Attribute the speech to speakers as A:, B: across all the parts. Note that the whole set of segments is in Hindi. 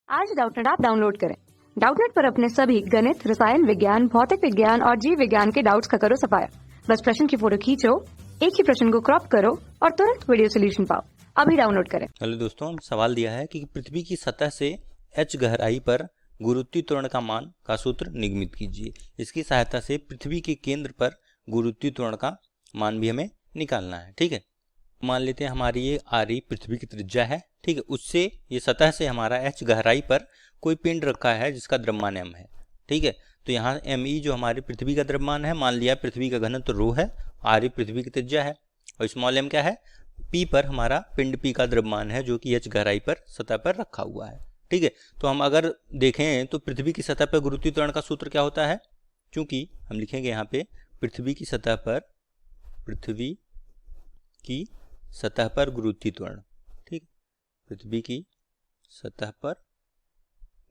A: आज डाउटनेट ऐप डाउनलोड करें। डाउटनेट पर अपने सभी गणित, रसायन विज्ञान, भौतिक विज्ञान और जीव विज्ञान के डाउट्स का करो सफाया। बस प्रश्न की फोटो खींचो, एक ही प्रश्न को क्रॉप करो और तुरंत वीडियो सोल्यूशन पाओ। अभी डाउनलोड करें।
B: हेलो दोस्तों, हम सवाल दिया है कि पृथ्वी की सतह से h गहराई पर गुरुत्वीय त्वरण का मान का सूत्र निगमित कीजिए। इसकी सहायता से पृथ्वी के केंद्र पर गुरुत्वीय त्वरण का मान भी हमें निकालना है। ठीक है, मान लेते हैं हमारी ये आरी पृथ्वी की त्रिज्या है। ठीक है, उससे ये सतह से हमारा h गहराई पर कोई पिंड रखा है जिसका द्रव्यमान m है। ठीक है, तो यहाँ me जो हमारी पृथ्वी का द्रव्यमान है, मान लिया पृथ्वी का घनत्व रो है, आरी पृथ्वी की त्रिज्या है और स्मॉल m क्या है, p पर हमारा पिंड p का द्रव्यमान है जो कि h गहराई पर सतह पर रखा हुआ है। ठीक है, तो हम अगर देखें तो पृथ्वी की सतह पर गुरुत्वीय त्वरण का सूत्र क्या होता है, क्योंकि हम लिखेंगे यहाँ पे पृथ्वी की सतह पर गुरुत्वीय त्वरण। ठीक, पृथ्वी की सतह पर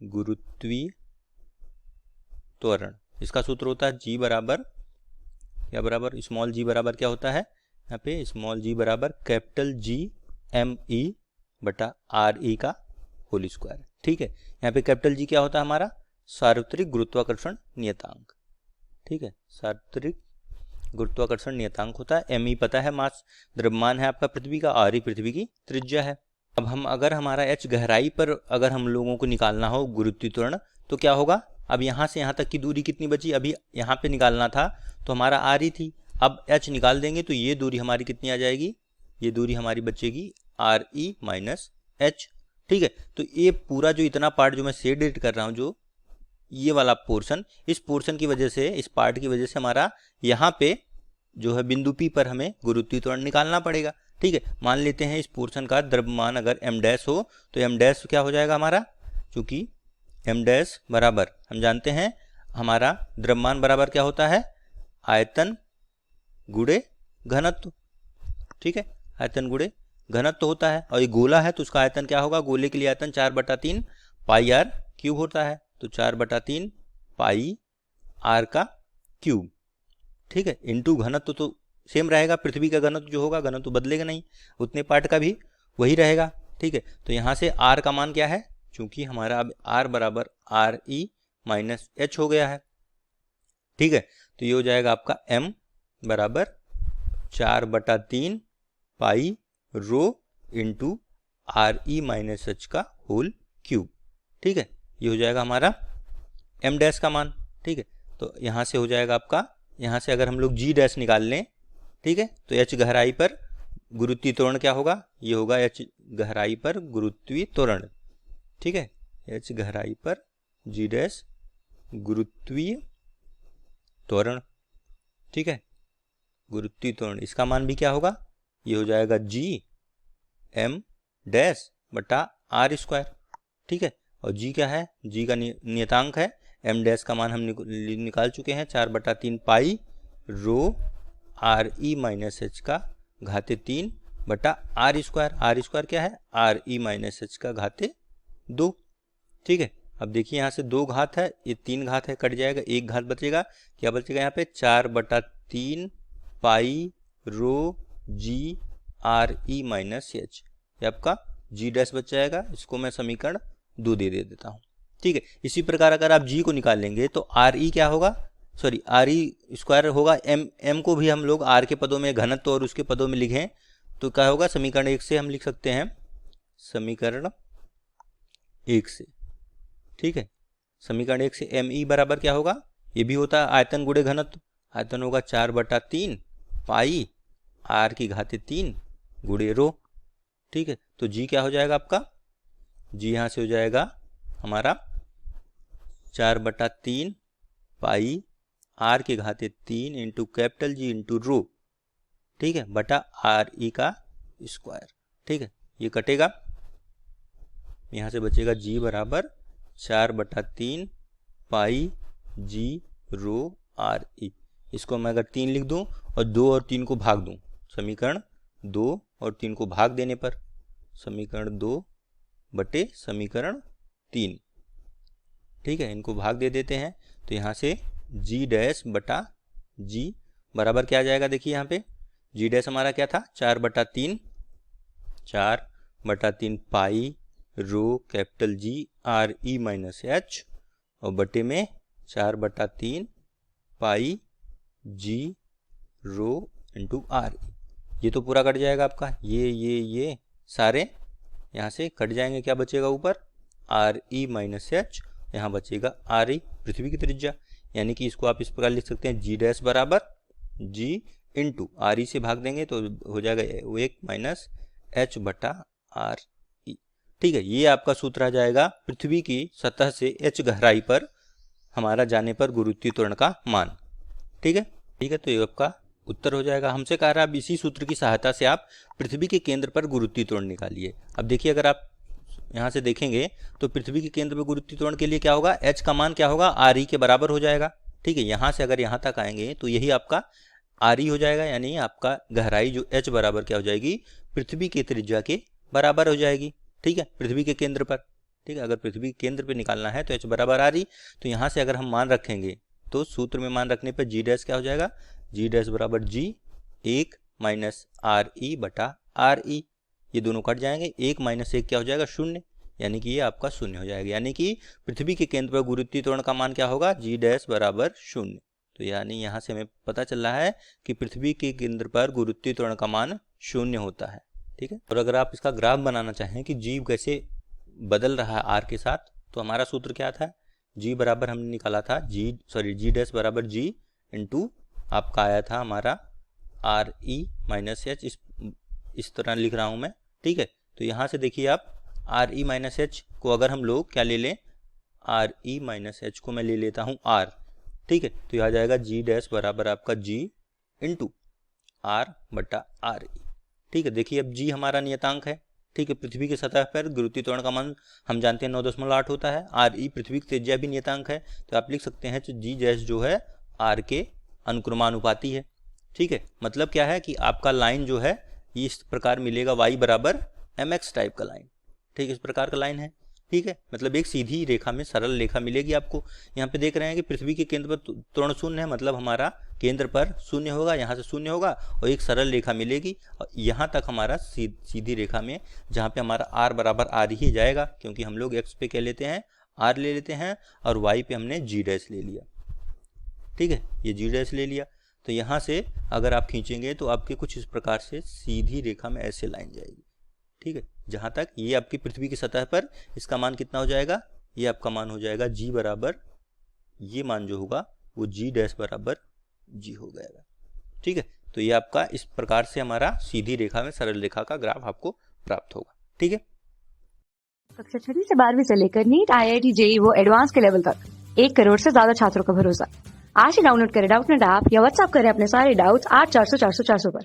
B: गुरुत्वीय त्वरण, इसका सूत्र होता है g बराबर क्या बराबर, स्मॉल g बराबर क्या होता है, यहाँ पे स्मॉल g बराबर कैपिटल G m/e बटा r/e का होल स्क्वायर। ठीक है, यहाँ पे कैपिटल G क्या होता है, हमारा सार्वत्रिक गुरुत्वाकर्षण नियतांक। ठीक है, सार्वत्रिक गुरुत्वाकर्षण नियतांक होता है। m/e पता है मास द्रव्यमान है आपका पृथ्वी का, r/e पृथ्वी की त्रिज्या है। अब हम अगर हमारा h गहराई पर अगर हम लोगों को निकालना हो गुरुत्वीय त्वरण तो क्या होगा, अब यहाँ से यहाँ तक की दूरी कितनी बची, अभी यहाँ पे निकालना था तो हमारा r/e थी, अब h निकाल देंगे तो ये दूरी हमारी कितनी आ जाएगी, ये दूरी हमारी बचेगी r/e माइनस h। ठीक है, तो ये पूरा जो इतना पार्ट जो मैं शेड कर रहा हूँ, जो ये वाला पोर्शन, इस पोर्शन की वजह से, इस पार्ट की वजह से हमारा यहाँ पे जो है बिंदु P पर हमें गुरुत्वीय त्वरण निकालना पड़ेगा। ठीक है, मान लेते हैं इस पोर्शन का द्रव्यमान अगर m डैश हो तो m डैश क्या हो जाएगा हमारा, क्योंकि m डैश बराबर हम जानते हैं हमारा द्रव्यमान बराबर क्या होता है, आयतन गुणे घनत्व। ठीक है, आयतन गुणे घनत्व होता है और ये गोला है तो उसका आयतन क्या होगा, गोले के लिए आयतन 4/3 पाई r क्यूब होता है, तो 4/3 पाई r का क्यूब। ठीक है, इंटू घनत्व तो सेम रहेगा, पृथ्वी का घनत्व जो होगा, घनत्व बदलेगा नहीं, उतने पार्ट का भी वही रहेगा। ठीक है, तो यहाँ से r का मान क्या है, चूंकि हमारा अब r बराबर r/e माइनस h हो गया है। ठीक है, तो ये हो जाएगा आपका m बराबर 4/3 pi rho into r/e minus h का होल क्यूब। ठीक है, ये हो जाएगा हमारा m डैश का मान। ठीक है, तो यहाँ से हो जाएगा आपका, यहाँ से अगर हम लोग g डैश निकाल लें, ठीक है, तो h गहराई पर गुरुत्वीय त्वरण क्या होगा, ये होगा h गहराई पर गुरुत्वीय त्वरण। ठीक है, h गहराई पर g डैश गुरुत्वीय त्वरण। ठीक है, गुरुत्वीय त्वरण, इसका मान भी क्या होगा, ये हो जाएगा g m डैश बटा r स्क्वायर। ठीक है, और g क्या है, g का नियतांक है, m डैश का मान हम निकाल चुके हैं 4/3 पाई रो r/e माइनस h का घाते 3 बटा r स्क्वायर। r स्क्वायर क्या है, r/e माइनस h का घाते 2। ठीक है, अब देखिए यहाँ से 2 घात है, ये 3 घात है, कट जाएगा, 1 घात बचेगा, क्या बचेगा यहाँ पे 4/3 पाई रो g r/e माइनस h, ये आपका g डैश बच जाएगा। इसको मैं समीकरण 2 दे देता हूँ। ठीक है, इसी प्रकार अगर आप g को निकालेंगे तो r/e क्या होगा, सॉरी r/e स्क्वायर होगा, m को भी हम लोग r के पदों में, घनत्व और उसके पदों में लिखें तो क्या होगा, समीकरण 1 से हम लिख सकते हैं, समीकरण 1 से। ठीक है, समीकरण 1 से m/e बराबर क्या होगा, ये भी होता है आयतन गुणे घनत्व, आयतन होगा 4/3 पाई r की घाते 3 गुणे रो। ठीक है, तो g क्या हो जाएगा आपका, g यहाँ से हो जाएगा हमारा 4/3 पाई r के घाते 3 into capital G into rho. ठीक है, बटा r/e का स्क्वायर। ठीक है, ये कटेगा, यहाँ से बचेगा g बराबर 4/3 पाई g रो r/e। इसको मैं अगर 3 लिख दूं और 2 और 3 को भाग दूं, समीकरण 2 और 3 को भाग देने पर समीकरण 2 बटे समीकरण 3। ठीक है, इनको भाग दे देते हैं तो यहाँ से g डैश बटा g बराबर क्या आ जाएगा, देखिए यहाँ पे g डैश हमारा क्या था, 4/3 pi rho capital G R E minus H और बटे में 4/3 पाई जी रो इंटू आर ई। ये तो पूरा कट जाएगा आपका, ये सारे यहाँ से कट जाएंगे। क्या बचेगा ऊपर? आर ई माइनस एच, यहाँ बचेगा आर ई पृथ्वी की त्रिज्या। यानी कि इसको आप इस प्रकार लिख सकते हैं जी डैश बराबर जी इंटू आर ई से भाग देंगे तो हो जाएगा 1 माइनस एच बटा आर ई। ठीक है, ये आपका सूत्र आ जाएगा पृथ्वी की सतह से एच गहराई पर हमारा जाने पर गुरुत्वीय त्वरण का मान। ठीक है, तो ये आपका उत्तर हो जाएगा। हमसे कह रहा है अब इसी सूत्र की सहायता से आप पृथ्वी के केंद्र पर गुरुत्वीय त्वरण निकालिए। अब देखिए, अगर आप यहाँ से देखेंगे तो पृथ्वी के केंद्र पर गुरुत्वीय त्वरण के लिए क्या होगा? एच का मान क्या होगा? आर ई के बराबर हो जाएगा। ठीक है, यहाँ से अगर यहाँ तक आएंगे तो यही आपका आर ई हो जाएगा, यानी आपका गहराई जो एच बराबर क्या हो जाएगी? पृथ्वी की त्रिज्या के बराबर हो जाएगी। ठीक है, पृथ्वी के केंद्र पर। ठीक है, अगर पृथ्वी के केंद्र पर निकालना है तो एच बराबर आर ई। तो यहाँ से अगर हम मान रखेंगे तो सूत्र में मान रखने पर जी डैश क्या हो जाएगा? जी डैश बराबर जी 1 माइनस आर ई बटा आर ई। ये दोनों कट जाएंगे, 1 माइनस 1 क्या हो जाएगा? 0, यानी कि ये आपका 0 हो जाएगा। यानी कि पृथ्वी के केंद्र पर गुरुत्वीय त्वरण का मान क्या होगा? जी डैश बराबर 0। तो यानी यहाँ से हमें पता चल रहा है कि पृथ्वी के केंद्र पर गुरुत्वीय त्वरण का मान 0 होता है। ठीक है, और अगर आप इसका ग्राफ बनाना चाहें कि जी कैसे बदल रहा है आर के साथ, तो हमारा सूत्र क्या था? जी बराबर हमने निकाला था जी डैश बराबर जी इंटू आपका आया था हमारा आर ई माइनस एच। इस तरह लिख रहा हूँ मैं। ठीक है, तो यहाँ से देखिए आप आर ई माइनस एच को अगर हम लोग क्या ले लें? आर ई माइनस एच को मैं ले लेता हूँ आर। ठीक है, तो यह आ जाएगा जी डैश बराबर आपका जी इंटू आर बटा आर ई। ठीक है, देखिए अब जी हमारा नियतांक है। ठीक है, पृथ्वी की सतह पर गुरुत्वीय त्वरण का मान हम जानते हैं 9.8 होता है। आर ई पृथ्वी की त्रिज्या भी नियतांक है, तो आप लिख सकते हैं जी डैश जो है आर के अनुक्रमानुपाती है। ठीक है, मतलब क्या है कि आपका लाइन जो है इस प्रकार मिलेगा, y बराबर mx टाइप का लाइन। ठीक, इस प्रकार का लाइन है। ठीक है, मतलब एक सीधी रेखा में सरल रेखा मिलेगी आपको। यहाँ पे देख रहे हैं कि पृथ्वी के केंद्र पर त्वरण 0 है, मतलब हमारा केंद्र पर 0 होगा, यहाँ से 0 होगा और एक सरल रेखा मिलेगी और यहाँ तक हमारा सीधी रेखा में, जहाँ पे हमारा r बराबर r ही जाएगा, क्योंकि हम लोग x पे क्या लेते हैं? r ले लेते हैं और y पे हमने g डैश ले लिया। ठीक है, ये जी डैश ले लिया। तो यहाँ से अगर आप खींचेंगे तो आपके कुछ इस प्रकार से सीधी रेखा में ऐसे लाइन जाएगी। ठीक है, जहाँ तक ये आपकी पृथ्वी की सतह पर इसका मान कितना हो जाएगा? ये आपका मान हो जाएगा जी बराबर, ये मान जो होगा वो जी डैश बराबर जी हो जाएगा। ठीक है, तो ये आपका इस प्रकार से हमारा सीधी रेखा में सरल रेखा का ग्राफ आपको प्राप्त होगा। ठीक है,
A: कक्षा 6 से 12वीं से लेकर नीट, IIT, JEE वो एडवांस के लेवल तक 1 करोड़ से ज्यादा छात्रों का भरोसा। आज ही डाउनलोड करें डाउटनेट ऐप या व्हाट्सएप करें अपने सारे डाउट्स 8400 400 400 पर।